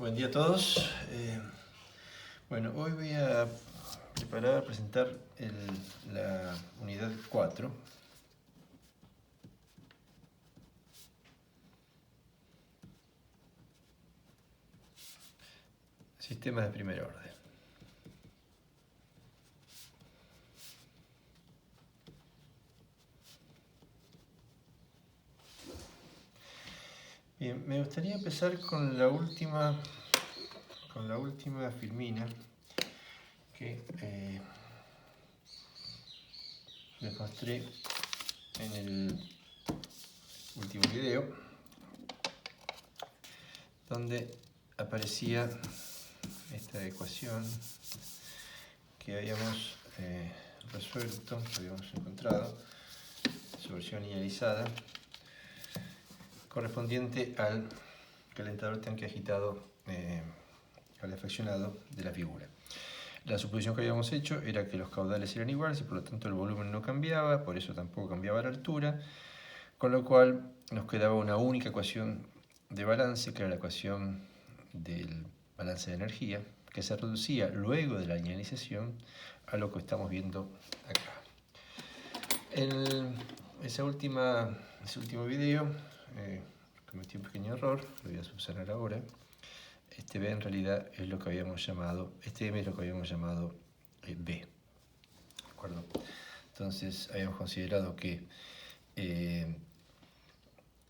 Buen día a todos. Bueno, hoy voy a presentar la unidad 4. Sistemas de primer orden. Bien, me gustaría empezar con la última filmina que les mostré en el último video, donde aparecía esta ecuación que habíamos resuelto, que habíamos encontrado, su versión linealizada, correspondiente al calentador tanque agitado calefaccionado de la figura. La suposición que habíamos hecho era que los caudales eran iguales y por lo tanto el volumen no cambiaba, por eso tampoco cambiaba la altura, con lo cual nos quedaba una única ecuación de balance, que era la ecuación del balance de energía, que se reducía luego de la linealización a lo que estamos viendo acá. En ese último video cometí un pequeño error, lo voy a subsanar ahora. Este B en realidad es lo que habíamos llamado, este M es lo que habíamos llamado B. ¿De acuerdo? Entonces habíamos considerado que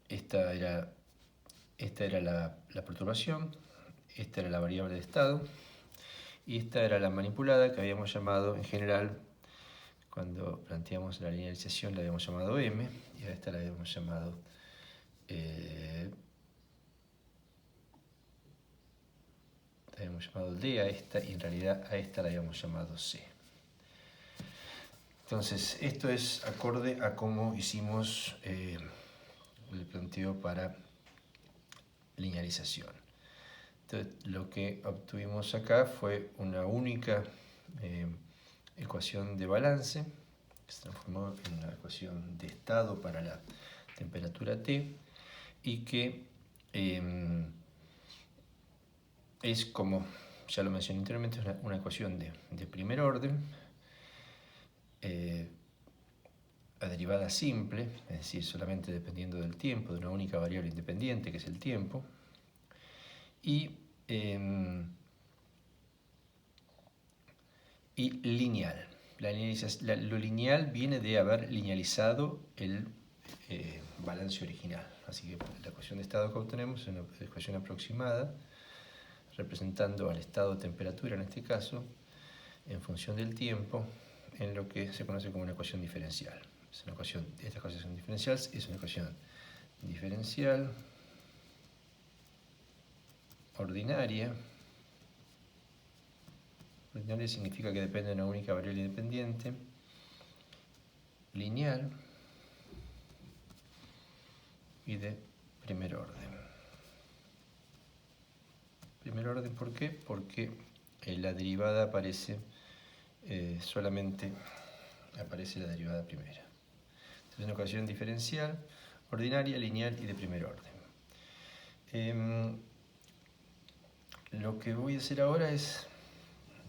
esta era la perturbación, esta era la variable de estado y esta era la manipulada, que habíamos llamado en general, cuando planteamos la linealización, la habíamos llamado M, y a esta la habíamos llamado D a esta, y en realidad a esta la habíamos llamado C. Entonces, esto es acorde a cómo hicimos el planteo para linealización. Entonces, lo que obtuvimos acá fue una única ecuación de balance, que se transformó en una ecuación de estado para la temperatura T, y que es, como ya lo mencioné anteriormente, una ecuación de primer orden, a derivada simple, es decir, solamente dependiendo del tiempo, de una única variable independiente, que es el tiempo, y lineal. Lo lineal viene de haber linealizado el balance original. Así que la ecuación de estado que obtenemos es una ecuación aproximada, representando al estado de temperatura, en este caso, en función del tiempo, en lo que se conoce como una ecuación diferencial. Esta ecuación diferencial es una ecuación diferencial ordinaria. Ordinaria significa que depende de una única variable independiente, lineal y de primer orden. Primer orden, ¿por qué? Porque la derivada aparece solamente aparece la derivada primera. Entonces, es una ecuación diferencial, ordinaria, lineal y de primer orden. Lo que voy a hacer ahora es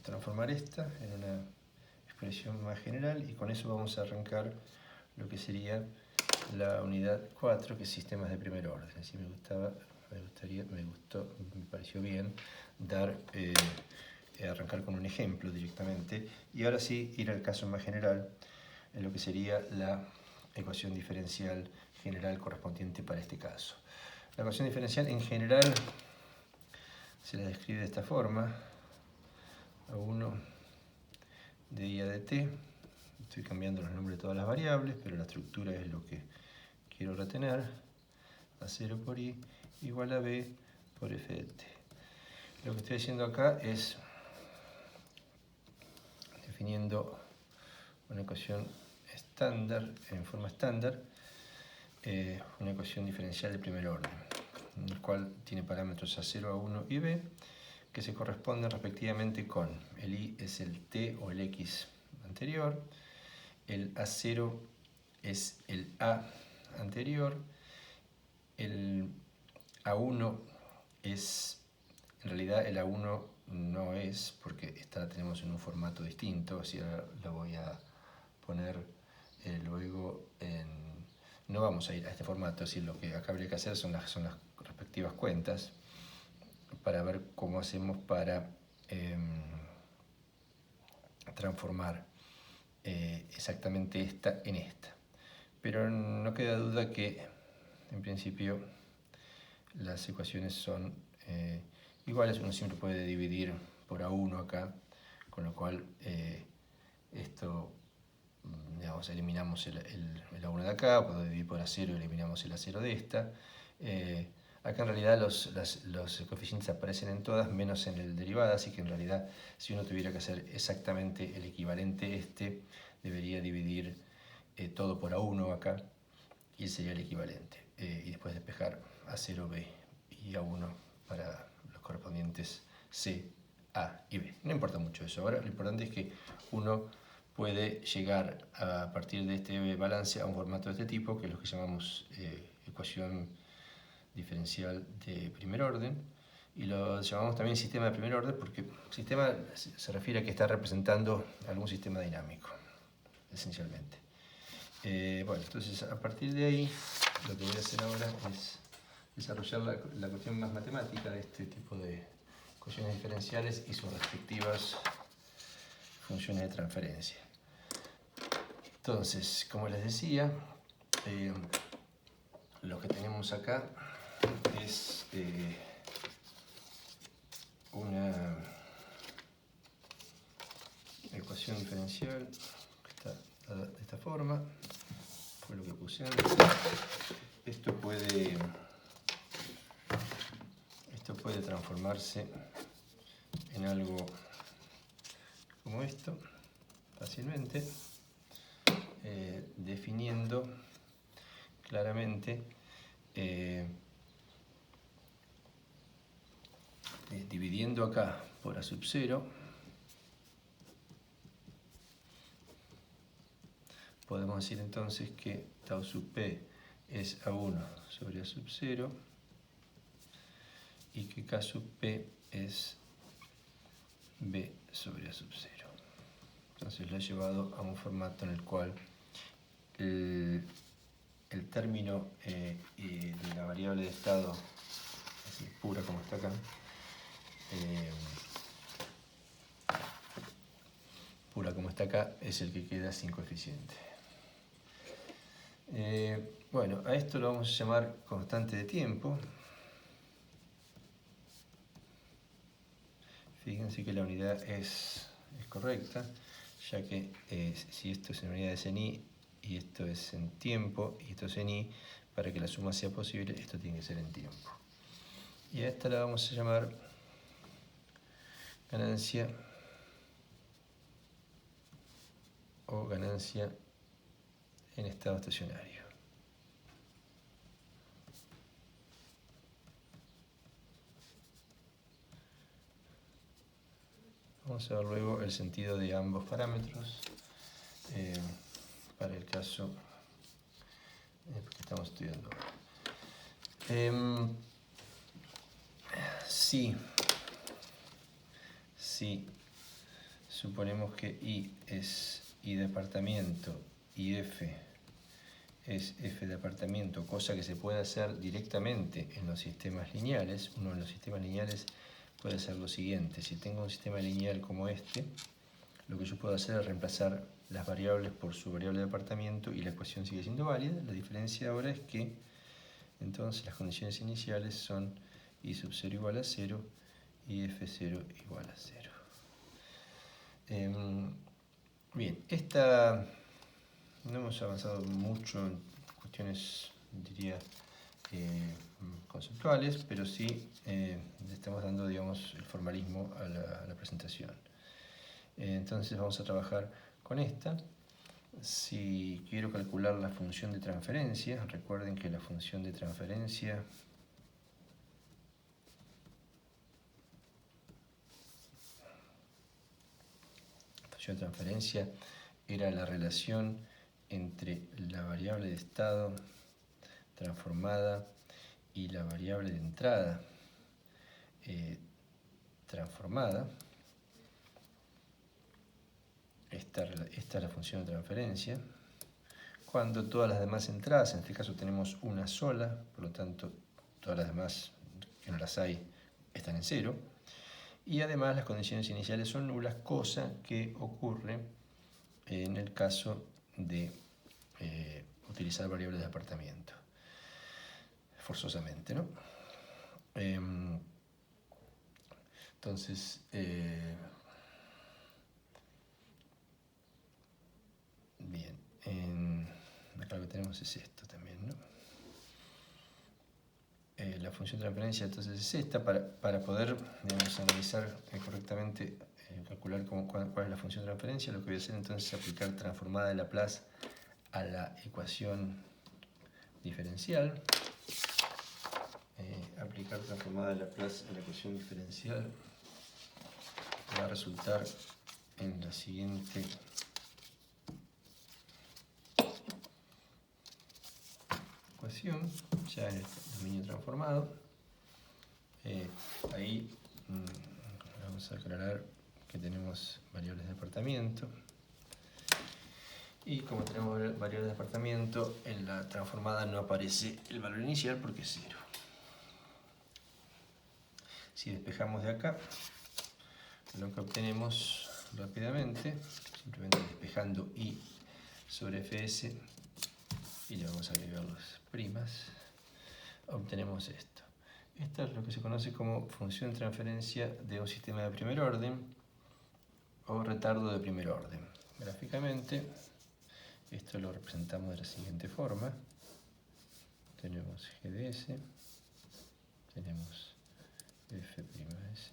transformar esta en una expresión más general, y con eso vamos a arrancar lo que sería la unidad 4, que es sistemas de primer orden. Así me pareció bien arrancar con un ejemplo directamente, y ahora sí ir al caso más general, en lo que sería la ecuación diferencial general correspondiente para este caso. La ecuación diferencial en general se la describe de esta forma: A1 de I a de T. Estoy cambiando los nombres de todas las variables, pero la estructura es lo que quiero retener. A0 por I igual a B por F de T. Lo que estoy haciendo acá es definiendo una ecuación estándar, en forma estándar, una ecuación diferencial de primer orden, en el cual tiene parámetros A0, A1 y B, que se corresponden respectivamente con el I es el T o el X anterior, el A0 es el A anterior, el A1 es En realidad el A1 no es, porque esta la tenemos en un formato distinto, así ahora la voy a poner luego en... No vamos a ir a este formato, así lo que acá habría que hacer son las respectivas cuentas para ver cómo hacemos para transformar exactamente esta en esta. Pero no queda duda que en principio las ecuaciones son iguales. Uno siempre puede dividir por A1 acá, con lo cual esto, digamos, eliminamos el A1 de acá, puedo dividir por A0 y eliminamos el A0 de esta. Acá en realidad los coeficientes aparecen en todas, menos en el derivada, así que en realidad si uno tuviera que hacer exactamente el equivalente este, debería dividir todo por A1 acá, y sería el equivalente. Y después despejar A0, B y A1 para los correspondientes C, A y B. No importa mucho eso. Ahora lo importante es que uno puede llegar a partir de este balance a un formato de este tipo, que es lo que llamamos ecuación diferencial de primer orden, y lo llamamos también sistema de primer orden porque sistema se refiere a que está representando algún sistema dinámico, esencialmente. Bueno, entonces a partir de ahí lo que voy a hacer ahora es desarrollar la cuestión más matemática de este tipo de ecuaciones diferenciales y sus respectivas funciones de transferencia. Entonces, como les decía, lo que tenemos acá es una ecuación diferencial que está dada de esta forma. Fue lo que puse antes. Esto puede transformarse en algo como esto, fácilmente, definiendo claramente, dividiendo acá por A sub 0, podemos decir entonces que tau sub p es A1 sobre A sub 0 y que K sub p es B sobre A sub 0. Entonces lo he llevado a un formato en el cual el término de la variable de estado, así pura como está acá, es el que queda sin coeficiente. Bueno, a esto lo vamos a llamar constante de tiempo. Fíjense que la unidad es correcta, ya que si esto es en unidades en i y esto es en tiempo y esto es en i, para que la suma sea posible esto tiene que ser en tiempo. Y a esta la vamos a llamar ganancia o ganancia en estado estacionario. Vamos a ver luego el sentido de ambos parámetros para el caso que estamos estudiando. Si suponemos que I es I de apartamento y F es F de apartamento, cosa que se puede hacer directamente en los sistemas lineales. Uno de los sistemas lineales puede hacer lo siguiente: si tengo un sistema lineal como este, lo que yo puedo hacer es reemplazar las variables por su variable de apartamento y la ecuación sigue siendo válida. La diferencia ahora es que entonces las condiciones iniciales son I sub 0 igual a 0 y F0 igual a 0. Bien, no hemos avanzado mucho en cuestiones, diría, conceptuales, pero sí le estamos dando, digamos, el formalismo a la presentación. Entonces vamos a trabajar con esta. Si quiero calcular la función de transferencia, recuerden que la función de transferencia era la relación entre la variable de estado transformada y la variable de entrada transformada. Esta es la función de transferencia. Cuando todas las demás entradas, en este caso tenemos una sola, por lo tanto todas las demás que no las hay están en cero. Y además las condiciones iniciales son nulas, cosa que ocurre en el caso de utilizar variables de apartamiento, forzosamente, ¿no? Entonces, bien, acá lo que tenemos es esto también, ¿no? La función de transferencia entonces es esta, para poder, digamos, analizar correctamente, calcular cuál es la función de transferencia. Lo que voy a hacer entonces es aplicar transformada de Laplace a la ecuación diferencial. Aplicar transformada de Laplace a la ecuación diferencial va a resultar en la siguiente ecuación, ya en el dominio transformado. Ahí vamos a aclarar que tenemos variables de apartamiento. Y como tenemos variables de apartamiento, en la transformada no aparece el valor inicial porque es 0. Si despejamos de acá, lo que obtenemos rápidamente, simplemente despejando I sobre Fs, y le vamos a agregar las primas, obtenemos esto. Esto es lo que se conoce como función de transferencia de un sistema de primer orden o retardo de primer orden. Gráficamente, esto lo representamos de la siguiente forma. Tenemos GDS, tenemos F'S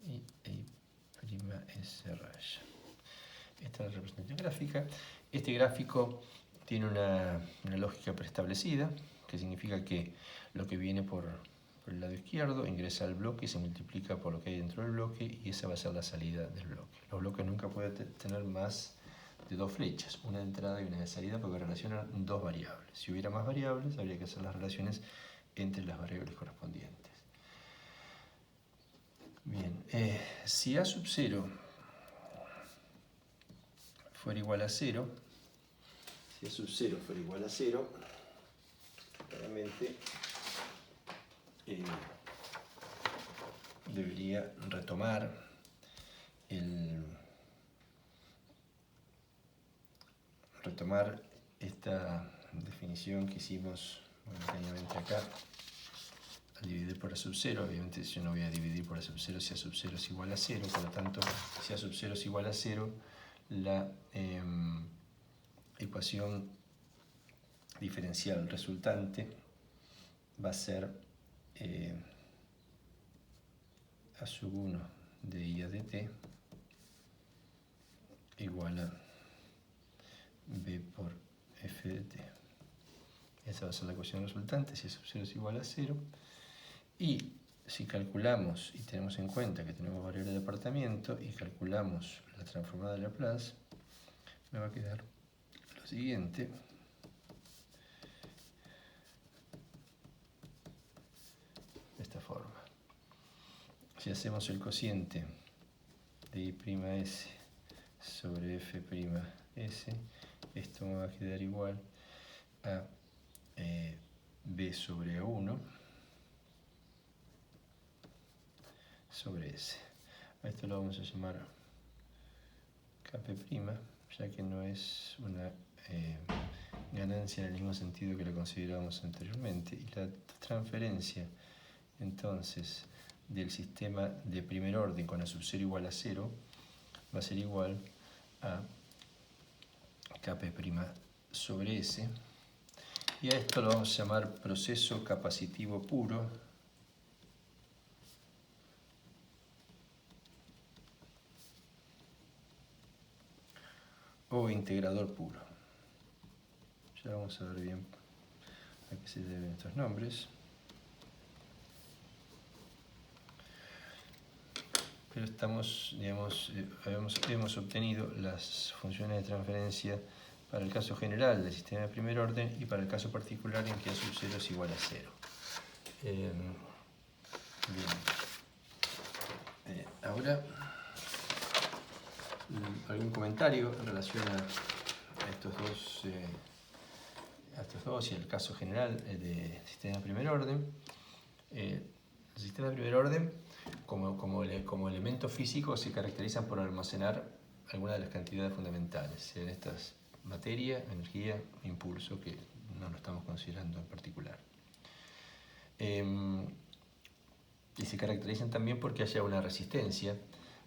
y I'S raya. Esta es la representación gráfica. Este gráfico tiene una lógica preestablecida, que significa que lo que viene por el lado izquierdo ingresa al bloque y se multiplica por lo que hay dentro del bloque, y esa va a ser la salida del bloque. Los bloques nunca pueden tener más de dos flechas, una de entrada y una de salida, porque relacionan dos variables. Si hubiera más variables, habría que hacer las relaciones entre las variables correspondientes. Bien, si A sub 0 fuera igual a 0, si A sub 0 fuera igual a 0, claramente debería retomar esta definición que hicimos momentáneamente acá al dividir por A sub 0. Obviamente yo no voy a dividir por A sub 0 si A sub 0 es igual a 0, por lo tanto, si A sub 0 es igual a 0, la ecuación diferencial resultante va a ser A sub 1 de I a dt igual a B por F de t. Esa va a ser la ecuación resultante si A sub 0 es igual a 0. Y si calculamos y tenemos en cuenta que tenemos variable de apartamiento y calculamos la transformada de Laplace, me va a quedar lo siguiente. De esta forma. Si hacemos el cociente de I'S sobre F'S, esto me va a quedar igual a B sobre A1 sobre S. A esto lo vamos a llamar Kp', ya que no es una ganancia en el mismo sentido que lo considerábamos anteriormente. Y la transferencia, entonces, del sistema de primer orden con A sub 0 igual a 0 va a ser igual a Kp' sobre S. Y a esto lo vamos a llamar proceso capacitivo puro, o integrador puro. Ya vamos a ver bien a qué se deben estos nombres. Pero estamos, digamos, hemos obtenido las funciones de transferencia para el caso general del sistema de primer orden y para el caso particular en que A sub 0 es igual a 0. Bien. Ahora, algún comentario en relación a estos dos y el caso general de sistema de primer orden. El sistema de primer orden, como elemento físico, se caracterizan por almacenar algunas de las cantidades fundamentales, sean estas materia, energía e impulso, que no lo estamos considerando en particular. Y se caracterizan también porque haya una resistencia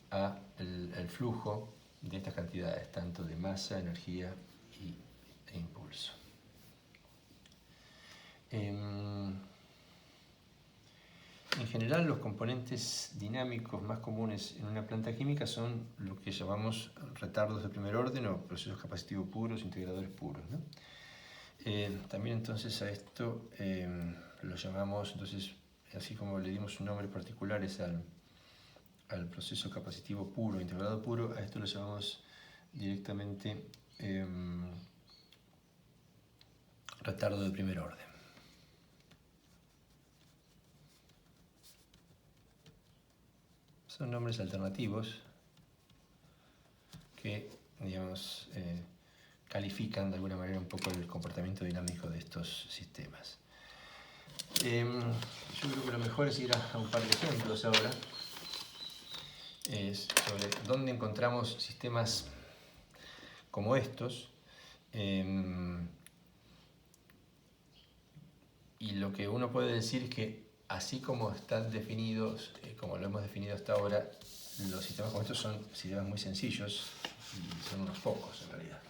al flujo de estas cantidades, tanto de masa, energía e impulso. En general, los componentes dinámicos más comunes en una planta química son lo que llamamos retardos de primer orden o procesos capacitivos puros, integradores puros, ¿no? También entonces a esto lo llamamos, entonces, así como le dimos nombres particulares al proceso capacitivo puro, integrador puro, a esto lo llamamos directamente retardo de primer orden. Son nombres alternativos que, digamos, califican de alguna manera un poco el comportamiento dinámico de estos sistemas. Yo creo que lo mejor es ir a un par de ejemplos ahora sobre dónde encontramos sistemas como estos, y lo que uno puede decir es que así como están definidos, como lo hemos definido hasta ahora, los sistemas como estos son sistemas muy sencillos y son unos pocos en realidad.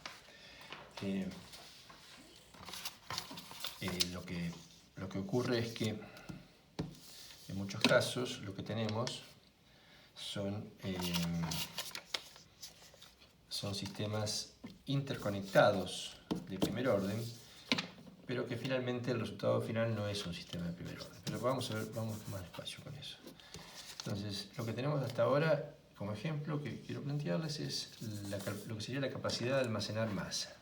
Lo que ocurre es que en muchos casos lo que tenemos son sistemas interconectados de primer orden, pero que finalmente el resultado final no es un sistema de primer orden. Pero vamos a ver, vamos más despacio con eso. Entonces, lo que tenemos hasta ahora como ejemplo que quiero plantearles es lo que sería la capacidad de almacenar masa.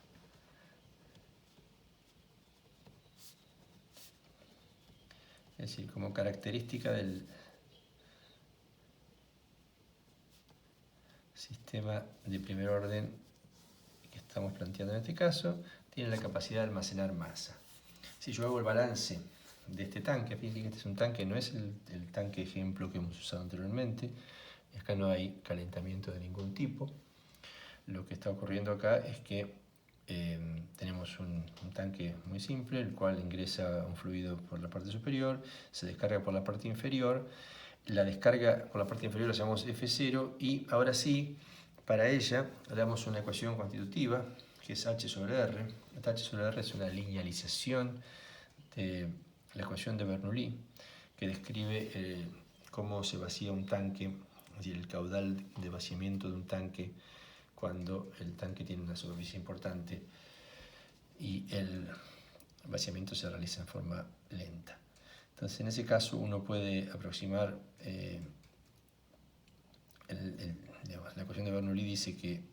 Es decir, como característica del sistema de primer orden que estamos planteando en este caso, tiene la capacidad de almacenar masa. Si yo hago el balance de este tanque, fíjense que este es un tanque, no es el tanque ejemplo que hemos usado anteriormente, acá no hay calentamiento de ningún tipo. Lo que está ocurriendo acá es que tenemos un tanque muy simple, el cual ingresa un fluido por la parte superior, se descarga por la parte inferior, la descarga por la parte inferior la llamamos F0 y ahora sí, para ella le damos una ecuación constitutiva que es H sobre R. Esta H sobre R es una linealización de la ecuación de Bernoulli que describe cómo se vacía un tanque, es decir, el caudal de vaciamiento de un tanque cuando el tanque tiene una superficie importante y el vaciamiento se realiza en forma lenta. Entonces, en ese caso, uno puede aproximar, la ecuación de Bernoulli dice que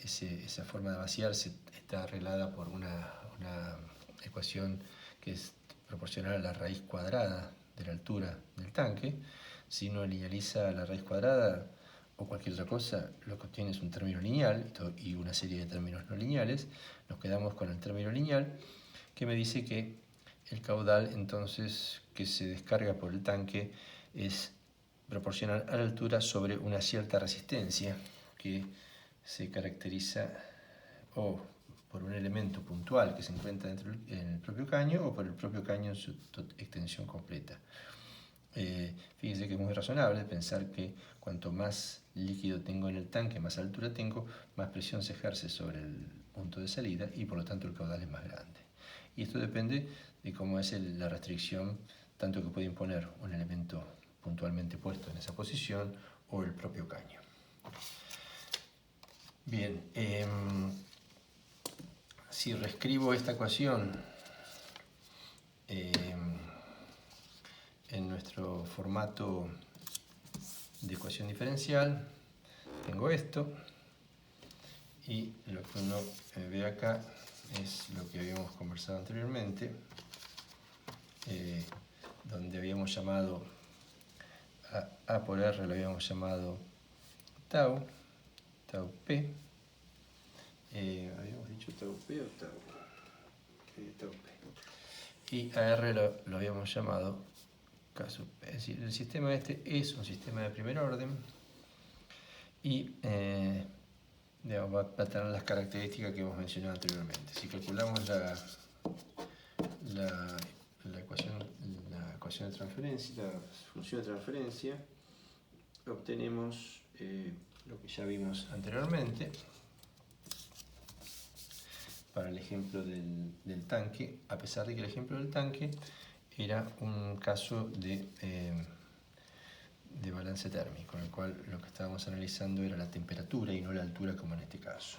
esa forma de vaciarse está arreglada por una ecuación que es proporcional a la raíz cuadrada de la altura del tanque. Si uno linealiza la raíz cuadrada o cualquier otra cosa, lo que obtiene es un término lineal y una serie de términos no lineales. Nos quedamos con el término lineal que me dice que el caudal entonces que se descarga por el tanque es proporcional a la altura sobre una cierta resistencia que se caracteriza o por un elemento puntual que se encuentra dentro en el propio caño o por el propio caño en su extensión completa. Fíjense que es muy razonable pensar que cuanto más líquido tengo en el tanque, más altura tengo, más presión se ejerce sobre el punto de salida y por lo tanto el caudal es más grande. Y esto depende de cómo es la restricción, tanto que puede imponer un elemento puntualmente puesto en esa posición o el propio caño. Bien, si reescribo esta ecuación en nuestro formato de ecuación diferencial, tengo esto y lo que uno ve acá es lo que habíamos conversado anteriormente, donde habíamos llamado A por R lo habíamos llamado tau P. Habíamos dicho tau P o tau P. Y a R lo habíamos llamado K sub P. Es decir, el sistema este es un sistema de primer orden y va a tener las características que hemos mencionado anteriormente. Si calculamos la ecuación de transferencia, la función de transferencia, obtenemos lo que ya vimos anteriormente para el ejemplo del tanque, a pesar de que el ejemplo del tanque era un caso de balance térmico, con el cual lo que estábamos analizando era la temperatura y no la altura como en este caso.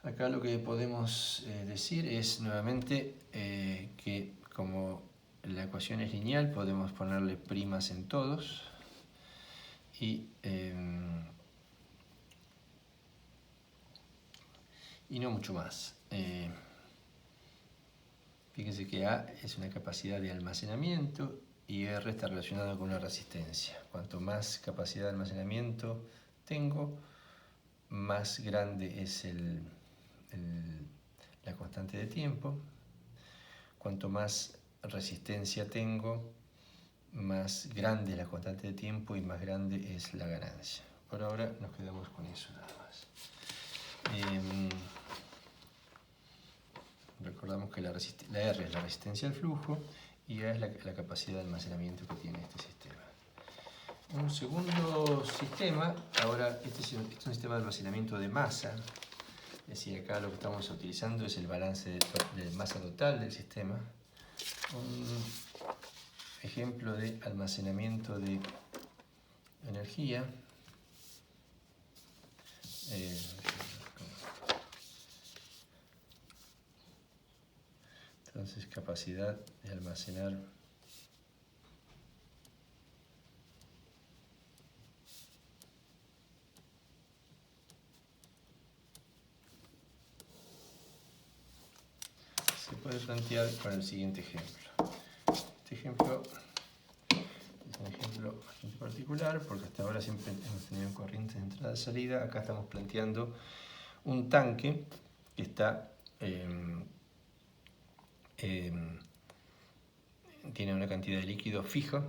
Acá lo que podemos decir es nuevamente que como la ecuación es lineal podemos ponerle primas en todos y no mucho más. Fíjense que A es una capacidad de almacenamiento y R está relacionado con una resistencia. Cuanto más capacidad de almacenamiento tengo, más grande es la constante de tiempo. Cuanto más resistencia tengo, más grande es la constante de tiempo y más grande es la ganancia. Por ahora nos quedamos con eso nada más. Recordamos que la R es la resistencia al flujo y A es la capacidad de almacenamiento que tiene este sistema. Un segundo sistema, ahora este es un sistema de almacenamiento de masa, es decir, acá lo que estamos utilizando es el balance de masa total del sistema. Un ejemplo de almacenamiento de energía. Entonces, capacidad de almacenar se puede plantear con el siguiente ejemplo. Este ejemplo es un ejemplo bastante particular porque hasta ahora siempre hemos tenido corrientes de entrada y salida. Acá estamos planteando un tanque que está tiene una cantidad de líquido fija,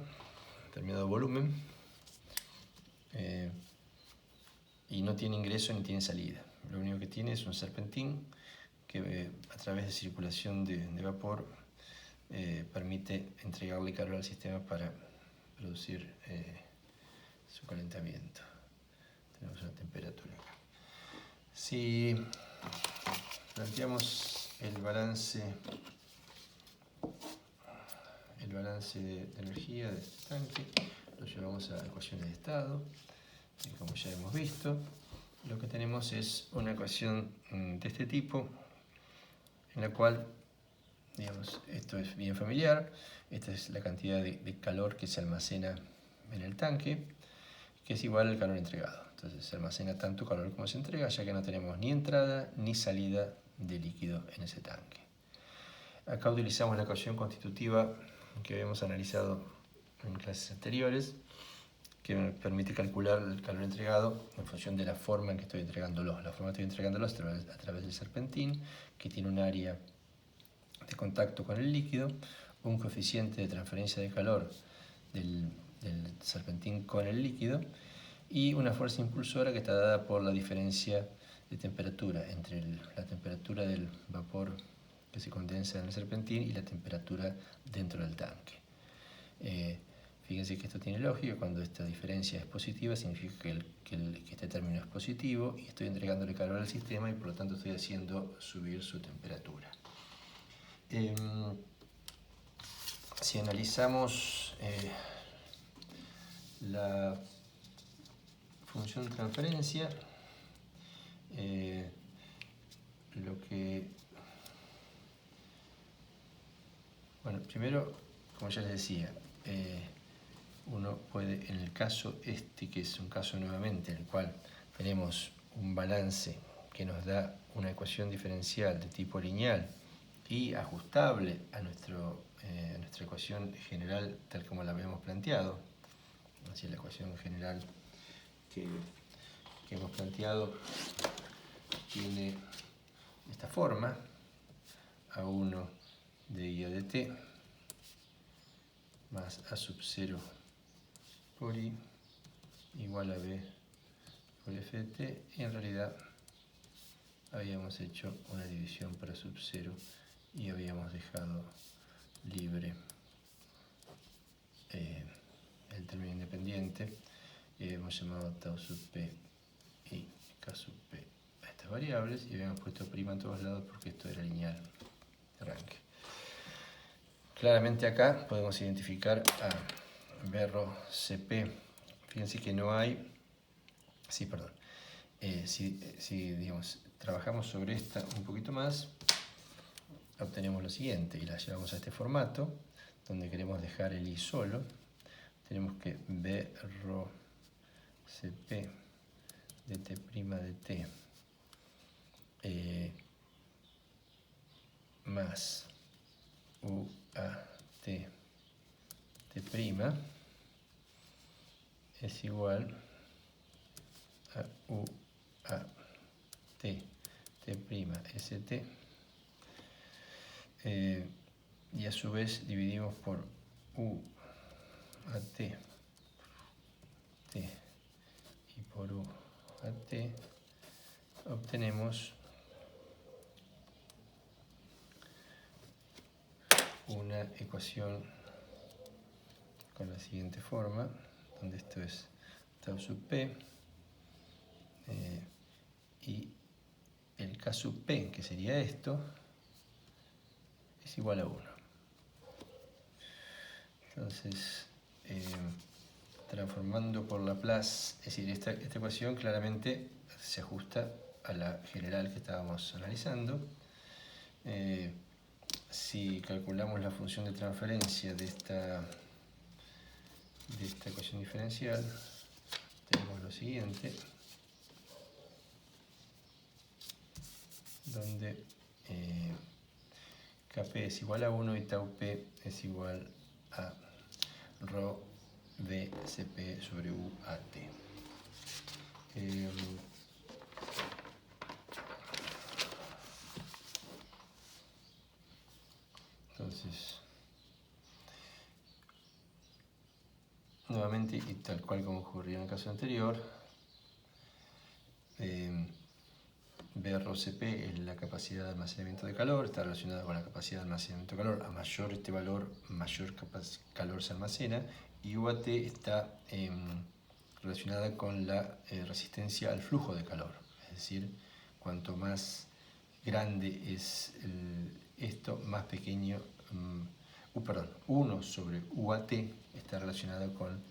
determinado volumen, y no tiene ingreso ni tiene salida. Lo único que tiene es un serpentín que a través de circulación de vapor permite entregarle calor al sistema para producir su calentamiento. Tenemos una temperatura acá. Si planteamos el balance de energía de este tanque, lo llevamos a ecuaciones de estado, y como ya hemos visto, lo que tenemos es una ecuación de este tipo, en la cual, digamos, esto es bien familiar, esta es la cantidad de calor que se almacena en el tanque, que es igual al calor entregado. Entonces se almacena tanto calor como se entrega, ya que no tenemos ni entrada ni salida de líquido en ese tanque. Acá utilizamos la ecuación constitutiva que habíamos analizado en clases anteriores, que me permite calcular el calor entregado en función de la forma en que estoy entregándolo. La forma que estoy entregándolo es a través del serpentín, que tiene un área de contacto con el líquido, un coeficiente de transferencia de calor del serpentín con el líquido y una fuerza impulsora que está dada por la diferencia de temperatura entre la temperatura del vapor que se condensa en el serpentín y la temperatura dentro del tanque. Fíjense que esto tiene lógica, cuando esta diferencia es positiva significa que este término es positivo y estoy entregándole calor al sistema y por lo tanto estoy haciendo subir su temperatura. Si analizamos la función de transferencia, bueno, primero, como ya les decía, uno puede, en el caso este, que es un caso nuevamente en el cual tenemos un balance que nos da una ecuación diferencial de tipo lineal y ajustable a nuestra ecuación general tal como la habíamos planteado. Así, la ecuación general que hemos planteado tiene esta forma: A1 de I de t más A sub 0 por I igual a B por F de t, y en realidad habíamos hecho una división para sub 0 y habíamos dejado libre el término independiente, y habíamos llamado tau sub p y k sub p a estas variables, y habíamos puesto prima en todos lados porque esto era lineal de arranque. Claramente acá podemos identificar a B rho Cp. Fíjense que no hay... Sí, perdón. Si digamos, trabajamos sobre esta un poquito más, obtenemos lo siguiente, y la llevamos a este formato, donde queremos dejar el I solo. Tenemos que B rho Cp de t' de t más U a t t' es igual a U a t t' st, y a su vez dividimos por U a t y por U a t, obtenemos una ecuación con la siguiente forma, donde esto es tau sub p y el k sub p, que sería esto, es igual a 1. Entonces, transformando por Laplace, es decir, esta ecuación claramente se ajusta a la general que estábamos analizando. Si calculamos la función de transferencia de esta ecuación diferencial, tenemos lo siguiente, donde Kp es igual a 1 y tau p es igual a rho b Cp sobre U a t. Entonces, nuevamente, y tal cual como ocurrió en el caso anterior, B rho Cp es la capacidad de almacenamiento de calor, está relacionada con la capacidad de almacenamiento de calor. A mayor este valor, mayor calor se almacena, y UAT está relacionada con la resistencia al flujo de calor. Es decir, cuanto más grande es esto, más pequeño, 1 sobre UAT está relacionado con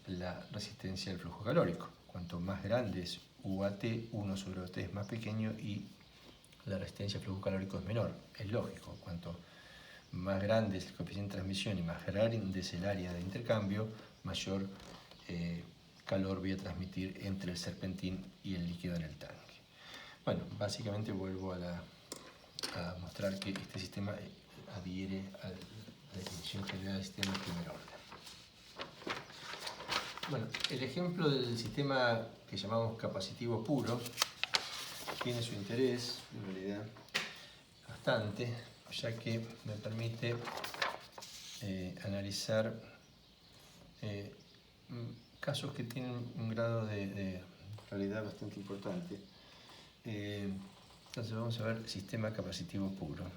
la resistencia al flujo calórico. Cuanto más grande es UAT, 1 sobre UAT es más pequeño y la resistencia al flujo calórico es menor. Es lógico, cuanto más grande es el coeficiente de transmisión y más grande es el área de intercambio, mayor calor voy a transmitir entre el serpentín y el líquido en el tanque. Bueno, básicamente vuelvo a mostrar que este sistema adhiere a la definición general del sistema de primer orden. Bueno, el ejemplo del sistema que llamamos capacitivo puro tiene su interés, en realidad, bastante, ya que me permite analizar casos que tienen un grado de realidad bastante importante. Entonces vamos a ver sistema capacitivo puro.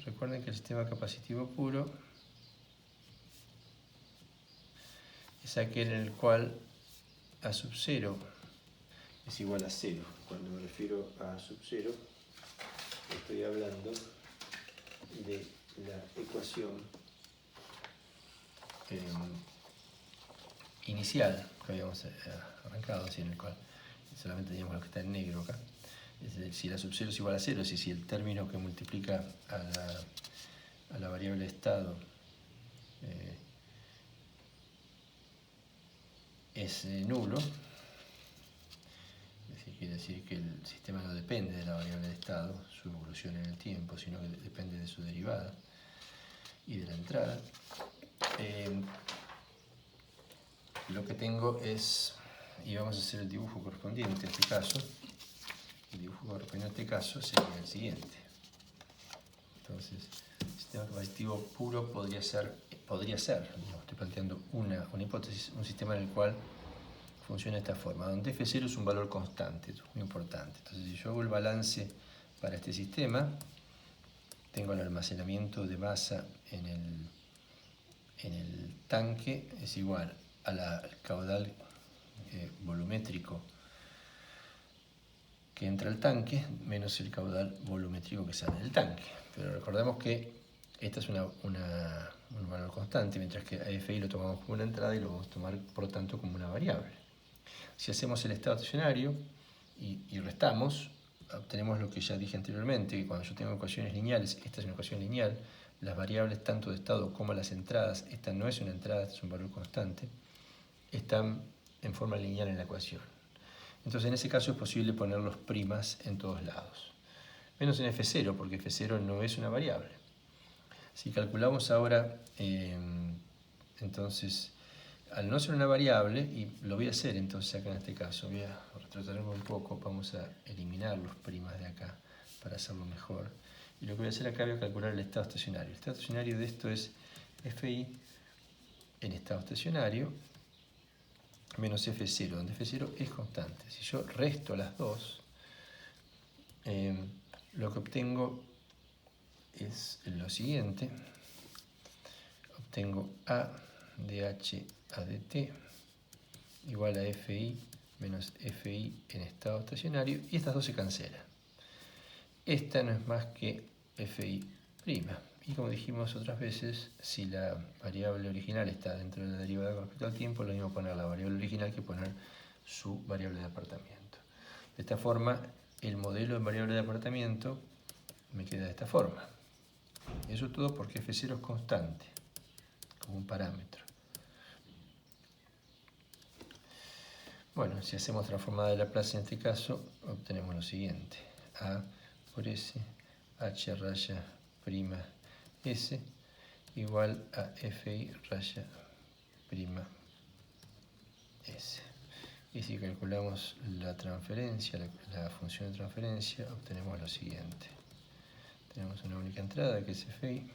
Recuerden que el sistema capacitivo puro es aquel en el cual A sub 0 es igual a 0. Cuando me refiero a A sub 0, estoy hablando de la ecuación inicial que habíamos arrancado, así, en el cual solamente teníamos lo que está en negro acá. Es decir, si la sub 0 es igual a 0, si el término que multiplica a la variable de estado es nulo, Es decir, quiere decir que el sistema no depende de la variable de estado, su evolución en el tiempo, sino que depende de su derivada y de la entrada. Lo que tengo es, y vamos a hacer el dibujo correspondiente a este caso. El dibujo correspondiente a este caso sería el siguiente. Entonces, el sistema capacitivo puro podría ser, no, estoy planteando una hipótesis, un sistema en el cual funciona de esta forma, donde F0 es un valor constante, es muy importante. Entonces, si yo hago el balance para este sistema, tengo el almacenamiento de masa en el tanque, es igual al caudal volumétrico que entra al tanque, menos el caudal volumétrico que sale del tanque. Pero recordemos que esta es un valor constante, mientras que a FI lo tomamos como una entrada y lo vamos a tomar, por lo tanto, como una variable. Si hacemos el estado estacionario y restamos, obtenemos lo que ya dije anteriormente, que cuando yo tengo ecuaciones lineales, esta es una ecuación lineal, las variables tanto de estado como las entradas, esta no es una entrada, este es un valor constante, están en forma lineal en la ecuación. Entonces en ese caso es posible poner los primas en todos lados. Menos en F0, porque F0 no es una variable. Si calculamos ahora, entonces, al no ser una variable, y lo voy a hacer entonces acá en este caso, voy a retrocederme un poco, vamos a eliminar los primas de acá para hacerlo mejor. Y lo que voy a hacer acá, voy a calcular el estado estacionario. El estado estacionario de esto es FI en estado estacionario menos F0, donde F0 es constante. Si yo resto las dos, lo que obtengo es lo siguiente. Obtengo A de H a de T igual a FI menos FI en estado estacionario, y estas dos se cancelan. Esta no es más que FI'. Y como dijimos otras veces, si la variable original está dentro de la derivada con respecto al tiempo, lo mismo poner la variable original que poner su variable de apartamiento. De esta forma, el modelo de variable de apartamiento me queda de esta forma. Eso es todo porque F0 es constante, como un parámetro. Bueno, si hacemos transformada de Laplace en este caso, obtenemos lo siguiente. A por S, H raya prima S, igual a FI raya prima S. Y si calculamos la transferencia, la función de transferencia, obtenemos lo siguiente. Tenemos una única entrada que es FI,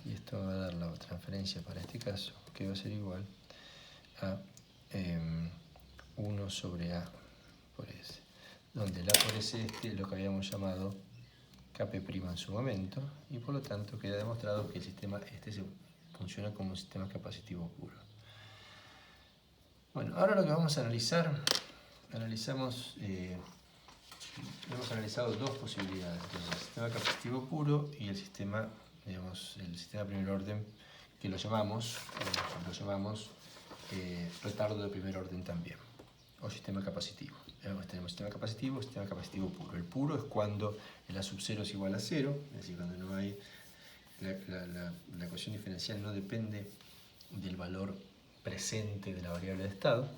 y esto va a dar la transferencia para este caso, que va a ser igual a 1 sobre A por S, donde el A por S es lo que habíamos llamado Kp' en su momento, y por lo tanto queda demostrado que el sistema funciona como un sistema capacitivo puro. Bueno, ahora lo que vamos a analizar, hemos analizado dos posibilidades, el sistema capacitivo puro y el sistema, digamos, el sistema de primer orden, que lo llamamos retardo de primer orden también, o sistema capacitivo. Tenemos sistema capacitivo puro. El puro es cuando el A sub 0 es igual a 0, es decir, cuando no hay, la ecuación diferencial no depende del valor presente de la variable de estado.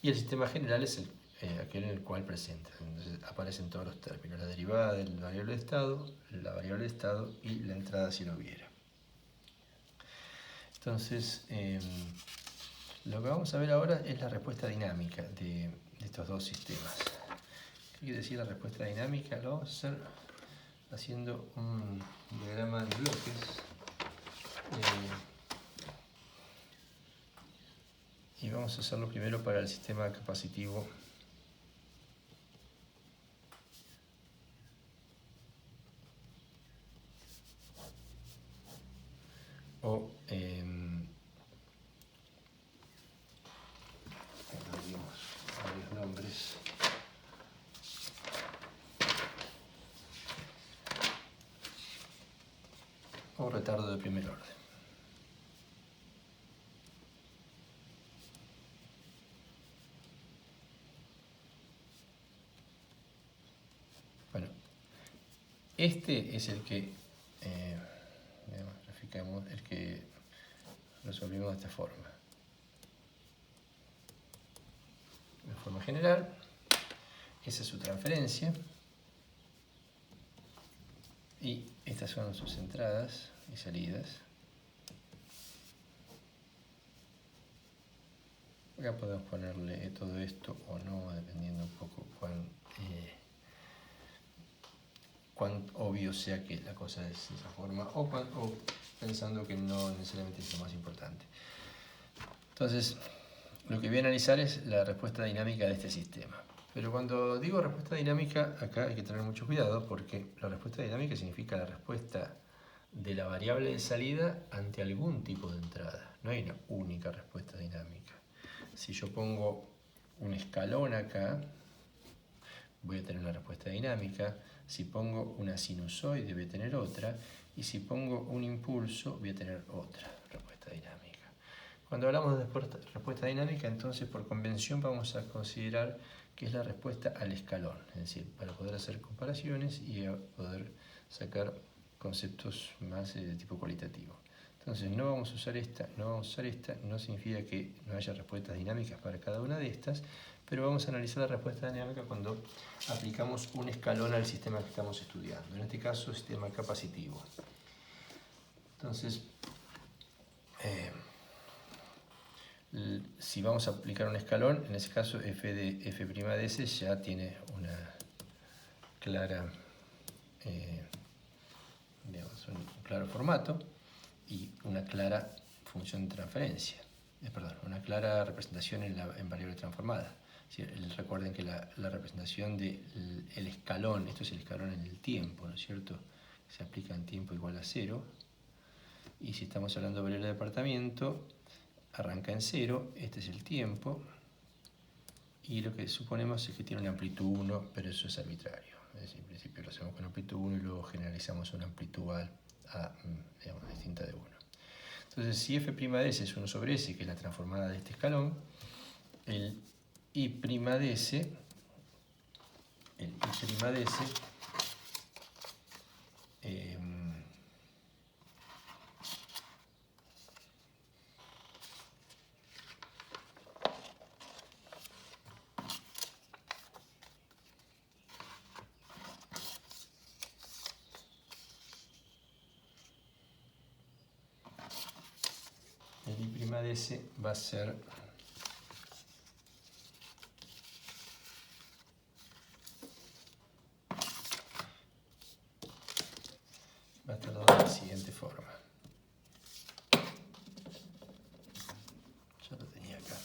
Y el sistema general es aquel en el cual presenta. Entonces aparecen todos los términos, la derivada de la variable de estado, la variable de estado y la entrada si lo hubiera. Entonces, lo que vamos a ver ahora es la respuesta dinámica de estos dos sistemas. ¿Qué quiere decir la respuesta dinámica? Lo vamos a hacer haciendo un diagrama de bloques. Y vamos a hacerlo primero para el sistema capacitivo o varios nombres. O retardo de primer orden. Bueno, este es el que el que resolvimos de esta forma. De forma general, esa es su transferencia. Y estas son sus entradas y salidas. Acá podemos ponerle todo esto o no, dependiendo un poco cuán obvio sea que la cosa es de esa forma, o pensando que no necesariamente es lo más importante. Entonces, lo que voy a analizar es la respuesta dinámica de este sistema. Pero cuando digo respuesta dinámica, acá hay que tener mucho cuidado, porque la respuesta dinámica significa la respuesta de la variable de salida ante algún tipo de entrada. No hay una única respuesta dinámica. Si yo pongo un escalón acá, voy a tener una respuesta dinámica. Si pongo una sinusoide, voy a tener otra. Y si pongo un impulso, voy a tener otra respuesta dinámica. Cuando hablamos de respuesta dinámica, entonces por convención vamos a considerar que es la respuesta al escalón. Es decir, para poder hacer comparaciones y poder sacar conceptos más de tipo cualitativo. Entonces no vamos a usar esta, no vamos a usar esta, no significa que no haya respuestas dinámicas para cada una de estas, pero vamos a analizar la respuesta dinámica cuando aplicamos un escalón al sistema que estamos estudiando, en este caso sistema capacitivo. Entonces, si vamos a aplicar un escalón, en ese caso f de f' de s ya tiene una clara, digamos, un claro formato y una clara función de transferencia, perdón, una clara representación en variable transformada. Recuerden que la representación del escalón, esto es el escalón en el tiempo, ¿no es cierto? Se aplica en tiempo igual a 0, y si estamos hablando de variable de departamento, arranca en 0, este es el tiempo, y lo que suponemos es que tiene una amplitud 1, pero eso es arbitrario. Es decir, en principio lo hacemos con amplitud 1 y luego generalizamos una amplitud digamos, distinta de 1. Entonces, si f' de s es 1 sobre s, que es la transformada de este escalón, el I' de s, de S va a ser dado de la siguiente forma. Ya lo tenía acá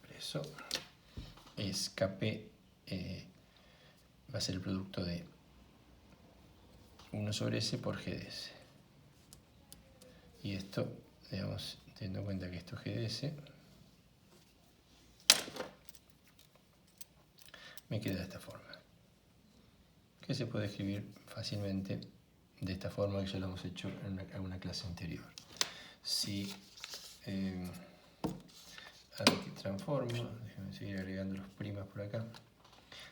impreso. Es Kp, va a ser el producto de 1 sobre S por G de S. Y esto, digamos, teniendo en cuenta que esto es G de S, me queda de esta forma, que se puede escribir fácilmente de esta forma, que ya lo hemos hecho en alguna clase anterior. Si antitransformo, déjenme seguir agregando los primas por acá.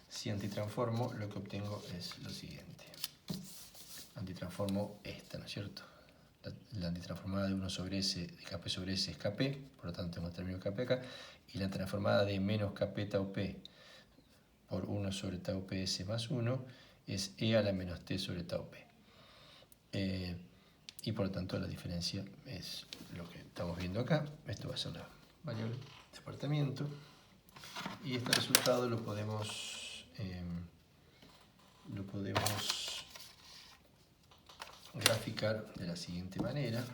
Si antitransformo, lo que obtengo es lo siguiente. Antitransformo esta, ¿no es cierto? La antitransformada de 1 sobre S, de Kp sobre S es Kp, por lo tanto tengo el término Kp acá, y la transformada de menos Kp tau P por 1 sobre tau ps más 1 es E a la menos T sobre tau P. Y por lo tanto la diferencia es lo que estamos viendo acá. Esto va a ser la variable departamento. Y este resultado lo podemos graficar de la siguiente manera.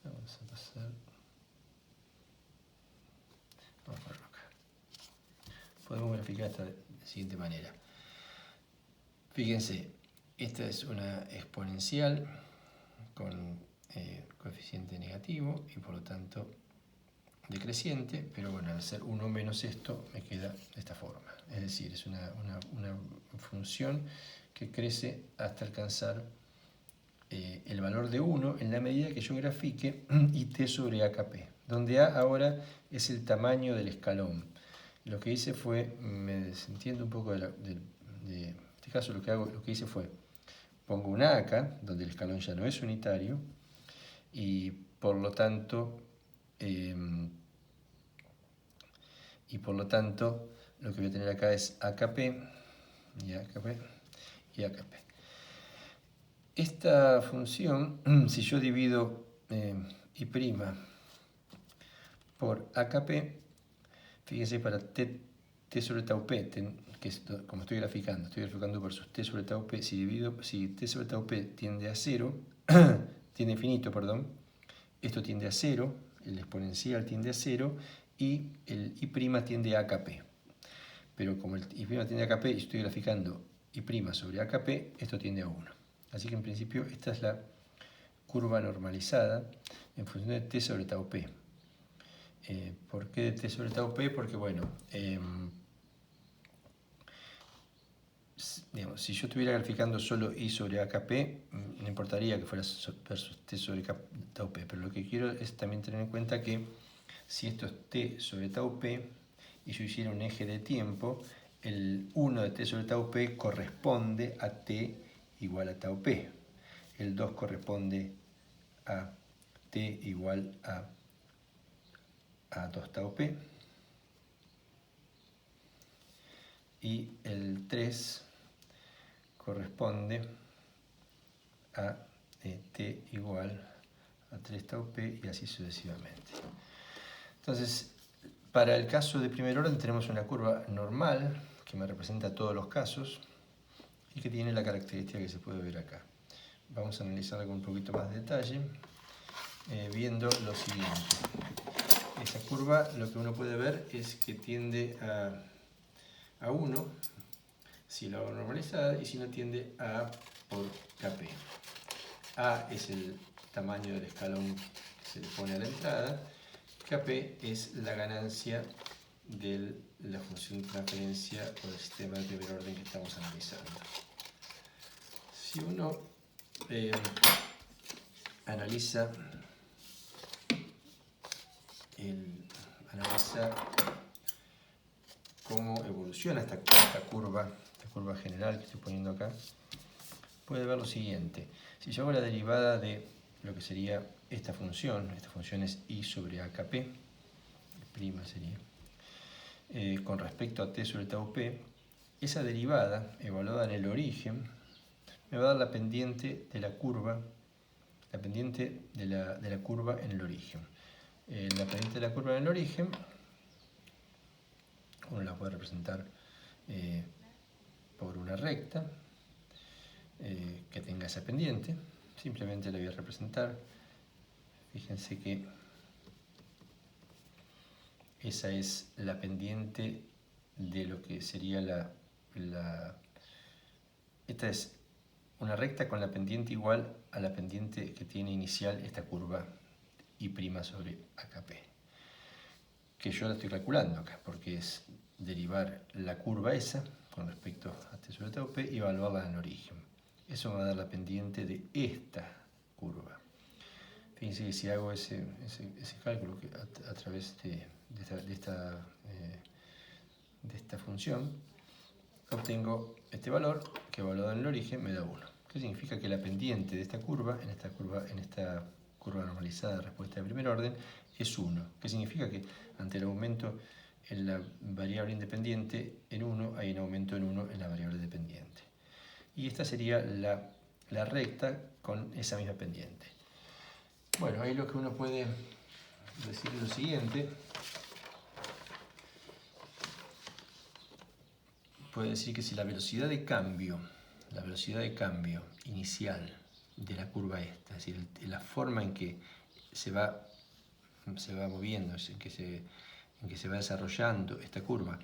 Vamos a pasar. Vamos a ponerlo acá. Podemos graficar de la siguiente manera. Fíjense, esta es una exponencial con coeficiente negativo y por lo tanto decreciente, pero bueno, al ser 1 menos esto me queda de esta forma. Es decir, es una función que crece hasta alcanzar el valor de 1 en la medida que yo grafique IT sobre AKP, donde A ahora es el tamaño del escalón. Lo que hice fue, me desentiendo un poco de este caso, lo que hice fue, pongo una A acá, donde el escalón ya no es unitario, y por lo tanto y por lo tanto lo que voy a tener acá es AKP y AKP y AKP. Esta función, si yo divido I' por AKP, fíjense, para t sobre tau p, que es como estoy graficando versus t sobre tau p, si t sobre tau p tiende a 0, tiende a infinito, perdón, esto tiende a 0, el exponencial tiende a 0 y el I' tiende a AKP. Pero como el I' tiende a AKP y estoy graficando I' sobre AKP, esto tiende a 1. Así que en principio esta es la curva normalizada en función de t sobre tau p. ¿Por qué de t sobre tau p? Porque bueno, digamos, si yo estuviera graficando solo I sobre AKP, no importaría que fuera versus t sobre tau p, pero lo que quiero es también tener en cuenta que si esto es t sobre tau p y yo hiciera un eje de tiempo, el 1 de t sobre tau p corresponde a t igual a tau p, el 2 corresponde a t igual a 2 tau p y el 3 corresponde a t igual a 3 tau p y así sucesivamente. Entonces, para el caso de primer orden tenemos una curva normal que me representa todos los casos y que tiene la característica que se puede ver acá. Vamos a analizarla con un poquito más de detalle, viendo lo siguiente. Esa curva, lo que uno puede ver es que tiende a 1 si la hago normalizada y si no tiende a A por Kp. A es el tamaño del escalón que se le pone a la entrada, Kp es la ganancia de la función de transferencia o del sistema de primer orden que estamos analizando. Si uno analiza cómo evoluciona esta curva general que estoy poniendo acá, puede ver lo siguiente. Si yo hago la derivada de lo que sería esta función es I sobre AKP, prima sería, con respecto a t sobre tau p, esa derivada, evaluada en el origen, me va a dar la pendiente de la curva, la pendiente de la curva en el origen. La pendiente de la curva en el origen, uno la puede representar por una recta que tenga esa pendiente. Simplemente la voy a representar. Fíjense que esa es la pendiente de lo que sería esta es una recta con la pendiente igual a la pendiente que tiene inicial esta curva I' sobre AKP, que yo la estoy calculando acá, porque es derivar la curva esa con respecto a t sobre tau p y evaluarla en el origen. Eso me va a dar la pendiente de esta curva. Fíjense que si hago ese cálculo que a través de esta función, obtengo este valor que evaluado en el origen me da 1. ¿Qué significa? Que la pendiente de esta curva, en esta curva normalizada de respuesta de primer orden, es 1. ¿Qué significa? Que ante el aumento en la variable independiente en 1, hay un aumento en 1 en la variable dependiente. Y esta sería la recta con esa misma pendiente. Bueno, ahí lo que uno puede decir es lo siguiente. Puede decir que si la velocidad de cambio inicial de la curva esta, es decir, la forma en que se va moviendo, en que se va desarrollando esta curva,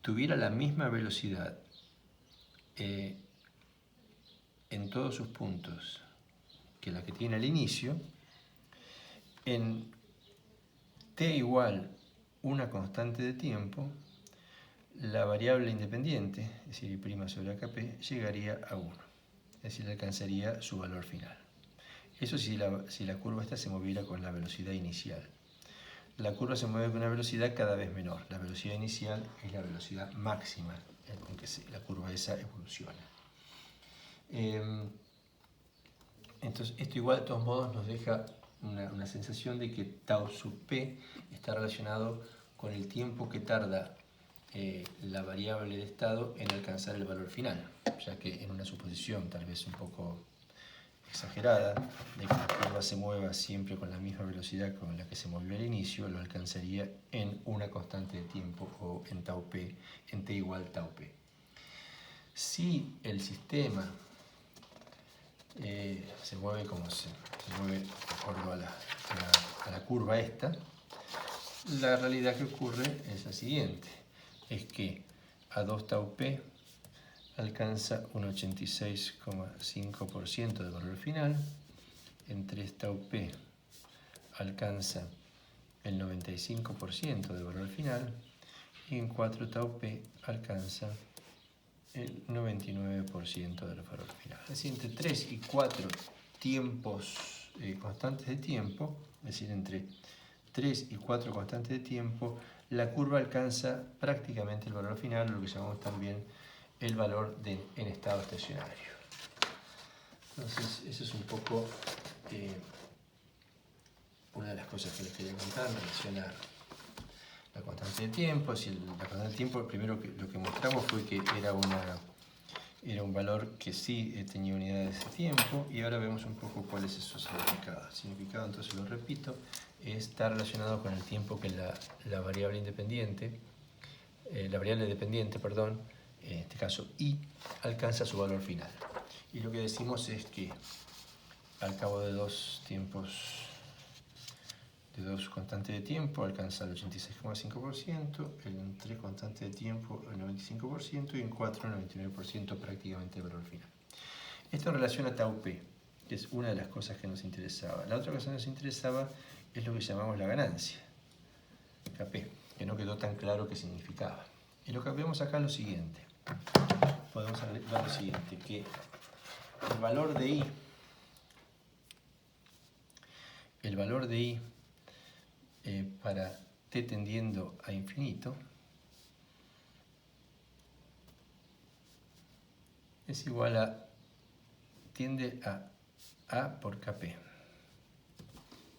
tuviera la misma velocidad en todos sus puntos que la que tiene al inicio, en t igual una constante de tiempo, la variable independiente, es decir, I' sobre AKP, llegaría a 1. Es decir, alcanzaría su valor final. Eso si la curva esta se moviera con la velocidad inicial. La curva se mueve con una velocidad cada vez menor. La velocidad inicial es la velocidad máxima con que la curva esa evoluciona. Entonces, esto igual de todos modos nos deja una sensación de que tau sub p está relacionado con el tiempo que tarda la variable de estado en alcanzar el valor final, ya que en una suposición tal vez un poco exagerada de que la curva se mueva siempre con la misma velocidad con la que se movió al inicio, lo alcanzaría en una constante de tiempo o en tau p, en t igual tau p. Si el sistema se mueve como se mueve de acuerdo a la curva esta, la realidad que ocurre es la siguiente, es que a 2 tau p alcanza un 86,5% de valor final, en 3 tau p alcanza el 95% de valor final y en 4 tau p alcanza el 99% del valor final. Es decir, entre 3 y 4 tiempos constantes de tiempo, es decir, entre 3 y 4 constantes de tiempo, la curva alcanza prácticamente el valor final, lo que llamamos también el valor en estado estacionario. Entonces, eso es un poco una de las cosas que les quería contar en relación a la constante de tiempo. Si la constante de tiempo, primero lo que mostramos fue que era un valor que sí tenía unidades de tiempo, y ahora vemos un poco cuál es su significado. El significado, entonces lo repito, está relacionado con el tiempo que la variable dependiente, perdón, en este caso i, alcanza su valor final. Y lo que decimos es que al cabo de dos constantes de tiempo alcanza el 86,5%, en 3 constantes de tiempo el 95% y en 4 el 99% prácticamente el valor final. Esto en relación a tau p, que es una de las cosas que nos interesaba. La otra cosa que nos interesaba es lo que llamamos la ganancia, Kp, que no quedó tan claro qué significaba. Y lo que vemos acá es lo siguiente. Podemos ver lo siguiente, que el valor de i para t tendiendo a infinito es igual a, tiende a por Kp.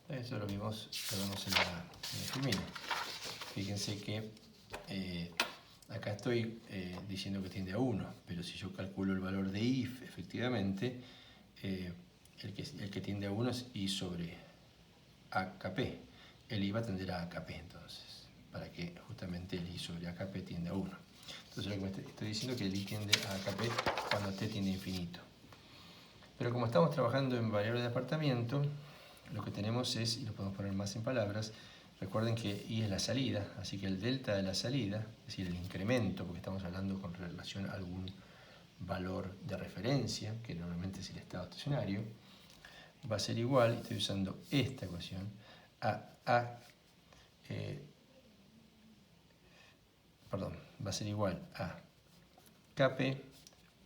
Eso lo vemos en el Filmino. Fíjense que acá estoy diciendo que tiende a 1, pero si yo calculo el valor de i, efectivamente, el que tiende a 1 es i sobre AKP. El i va a tender a AKP, entonces, para que justamente el i sobre AKP tiende a 1. Entonces lo que estoy diciendo es que el i tiende a AKP cuando t tiende a infinito. Pero como estamos trabajando en variables de apartamiento, lo que tenemos es, y lo podemos poner más en palabras, recuerden que i es la salida, así que el delta de la salida, es decir, el incremento, porque estamos hablando con relación a algún valor de referencia, que normalmente es el estado estacionario, va a ser igual, estoy usando esta ecuación, va a ser igual a Kp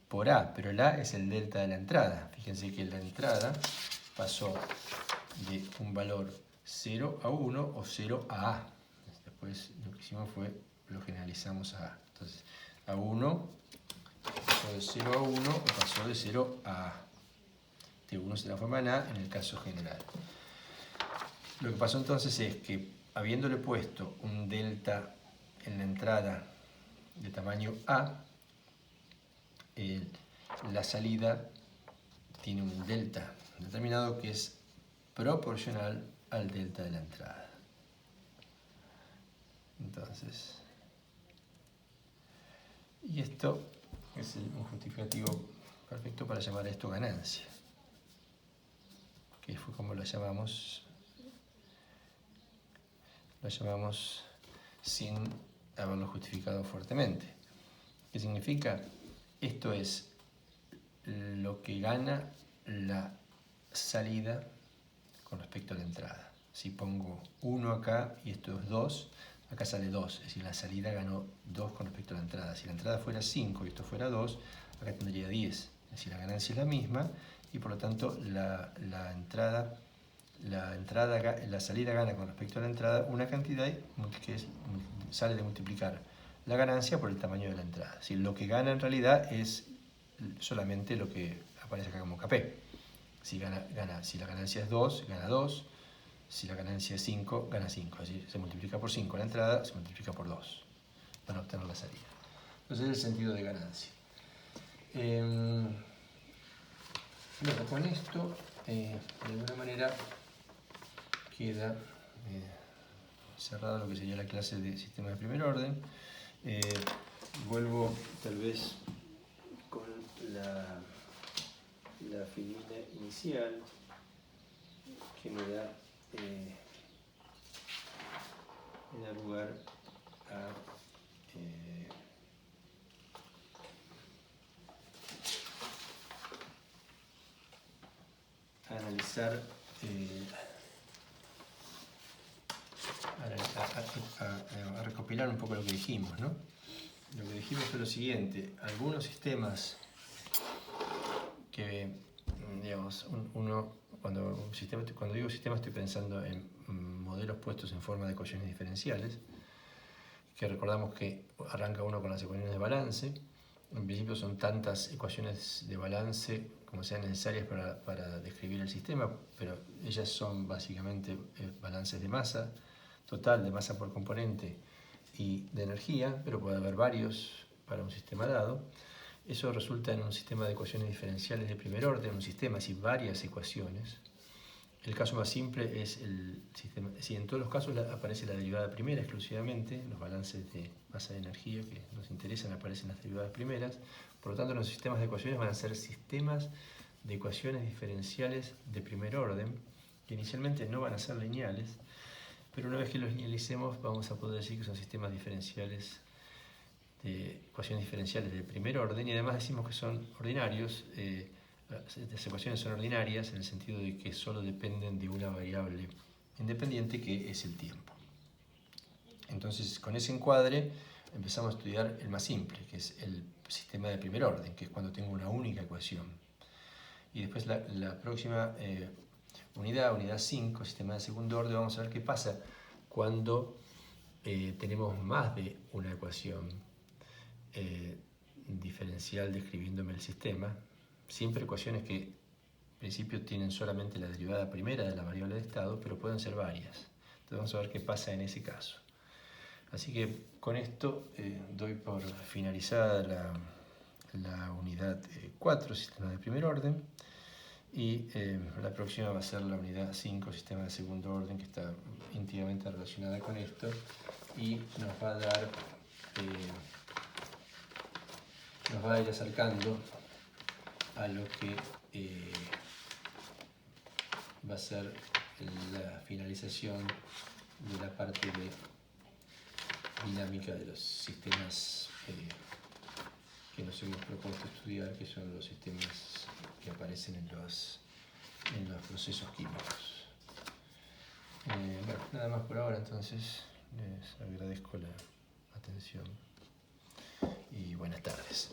por A, pero el A es el delta de la entrada. Fíjense que la entrada pasó de un valor 0 a 1 o 0 a A. Después lo que hicimos fue lo generalizamos a A. Entonces, a 1 pasó de 0 a 1 o pasó de 0 a A. T1 se transforma en A en el caso general. Lo que pasó entonces es que, habiéndole puesto un delta en la entrada de tamaño A, la salida tiene un delta determinado que es proporcional al delta de la entrada. Entonces, y esto es un justificativo perfecto para llamar a esto ganancia, que fue como lo llamamos sin haberlo justificado fuertemente. ¿Qué significa? Esto es lo que gana la salida con respecto a la entrada. Si pongo 1 acá y esto es 2, acá sale 2, es decir, la salida ganó 2 con respecto a la entrada. Si la entrada fuera 5 y esto fuera 2, acá tendría 10. Es decir, la ganancia es la misma y por lo tanto la salida gana con respecto a la entrada una cantidad que sale de multiplicar la ganancia por el tamaño de la entrada. Es decir, lo que gana en realidad es solamente lo que aparece acá como Kp. Si la ganancia es 2, gana 2. Si la ganancia es 5, gana 5. Así se multiplica por 5 la entrada, se multiplica por 2 para obtener la salida. Entonces es el sentido de ganancia. Bueno, con esto, de alguna manera, queda cerrado lo que sería la clase de sistema de primer orden. Vuelvo tal vez con la figura inicial que me da lugar a analizar, a recopilar un poco lo que dijimos, ¿no? Lo que dijimos fue lo siguiente: algunos sistemas que, digamos, cuando digo sistema estoy pensando en modelos puestos en forma de ecuaciones diferenciales, que recordamos que arranca uno con las ecuaciones de balance. En principio son tantas ecuaciones de balance como sean necesarias para describir el sistema, pero ellas son básicamente balances de masa total, de masa por componente y de energía, pero puede haber varios para un sistema dado. Eso resulta en un sistema de ecuaciones diferenciales de primer orden, un sistema sin varias ecuaciones. El caso más simple es el sistema, si en todos los casos aparece la derivada primera exclusivamente, los balances de masa de energía que nos interesan aparecen las derivadas primeras, por lo tanto los sistemas de ecuaciones van a ser sistemas de ecuaciones diferenciales de primer orden, que inicialmente no van a ser lineales, pero una vez que los linealicemos vamos a poder decir que son sistemas diferenciales de ecuaciones diferenciales de primer orden, y además decimos que son ordinarios. Las ecuaciones son ordinarias en el sentido de que solo dependen de una variable independiente que es el tiempo. Entonces, con ese encuadre empezamos a estudiar el más simple, que es el sistema de primer orden, que es cuando tengo una única ecuación. Y después la próxima unidad 5, sistema de segundo orden, vamos a ver qué pasa cuando tenemos más de una ecuación diferencial describiéndome el sistema. Siempre ecuaciones que en principio tienen solamente la derivada primera de la variable de estado, pero pueden ser varias. Entonces vamos a ver qué pasa en ese caso. Así que con esto doy por finalizada la unidad 4, sistema de primer orden, y la próxima va a ser la unidad 5, sistema de segundo orden, que está íntimamente relacionada con esto y nos va a dar, nos va a ir acercando a lo que va a ser la finalización de la parte de dinámica de los sistemas que nos hemos propuesto estudiar, que son los sistemas que aparecen en los procesos químicos. Bueno, nada más por ahora, entonces les agradezco la atención y buenas tardes.